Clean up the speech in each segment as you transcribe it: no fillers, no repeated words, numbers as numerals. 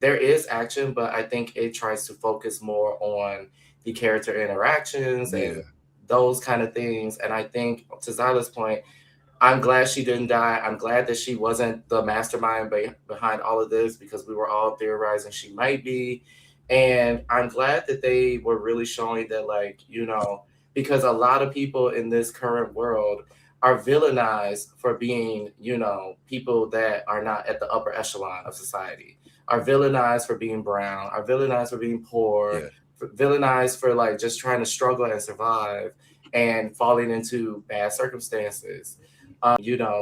there is action, but I think it tries to focus more on the character interactions Yeah. and those kind of things. And I think to Zyla's point, I'm glad she didn't die. I'm glad that she wasn't the mastermind behind all of this because we were all theorizing she might be. And I'm glad that they were really showing that, like, because a lot of people in this current world are villainized for being, people that are not at the upper echelon of society, are villainized for being brown, are villainized for being poor, Yeah. villainized for like just trying to struggle and survive and falling into bad circumstances.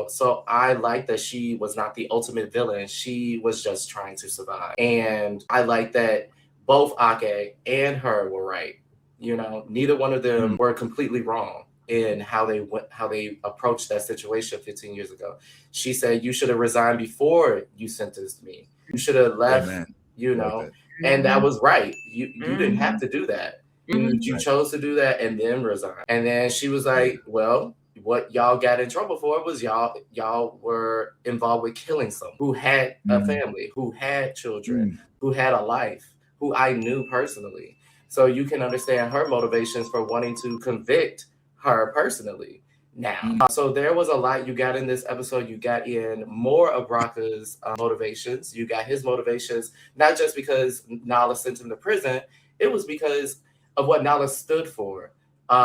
So I like that she was not the ultimate villain. She was just trying to survive. And I like that both Ake and her were right. Neither one of them Mm. were completely wrong in how they approached that situation 15 years ago. She said, "You should have resigned before you sentenced me. You should have left, Amen. you I like know." that. And that Mhm. was right. You didn't have Mhm. to do that. You Mhm. Right. chose to do that and then resign. And then she was Yeah. like, "Well, what y'all got in trouble for was y'all were involved with killing someone who had a Mhm. family, who had children, Mm. who had a life, who I knew personally." So you can understand her motivations for wanting to convict her personally. Now, Mm. so there was a lot you got in this episode. You got in more of Brocca's motivations. You got his motivations, not just because Nala sent him to prison. It was because of what Nala stood for.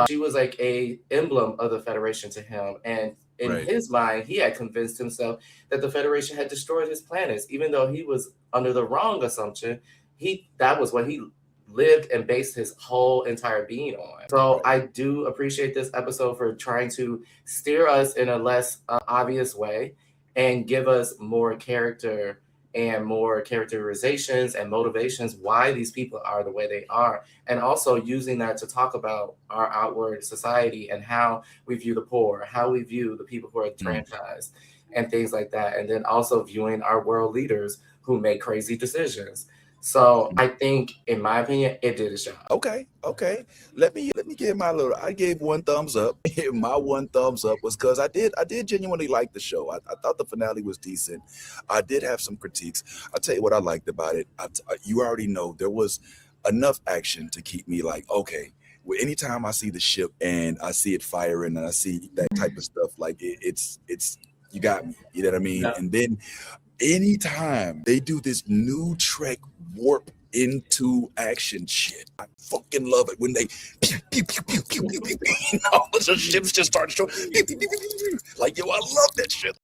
She was like a emblem of the Federation to him, and in Right. his mind, he had convinced himself that the Federation had destroyed his planets, even though he was under the wrong assumption. That was what he lived and based his whole entire being on. So Right. I do appreciate this episode for trying to steer us in a less obvious way and give us more character and more characterizations and motivations why these people are the way they are, and also using that to talk about our outward society and how we view the poor, how we view the people who are Mm. franchised, and things like that, and then also viewing our world leaders who make crazy decisions. So I think, in my opinion, it did its job. Okay, okay. Let me give my little. I gave one thumbs up. My one thumbs up was because I did genuinely like the show. I thought the finale was decent. I did have some critiques. I'll tell you what I liked about it. You already know there was enough action to keep me like, okay. Well, anytime I see the ship and I see it firing and I see that type of stuff, like it's you got me. You know what I mean? Yeah. And then anytime they do this new Trek warp into action shit, I fucking love it when they pew, pew, pew, pew, pew, pew, pew, pew, and all the ships just start showing. Pew, pew, pew, pew, pew, pew. Like, yo, I love that shit.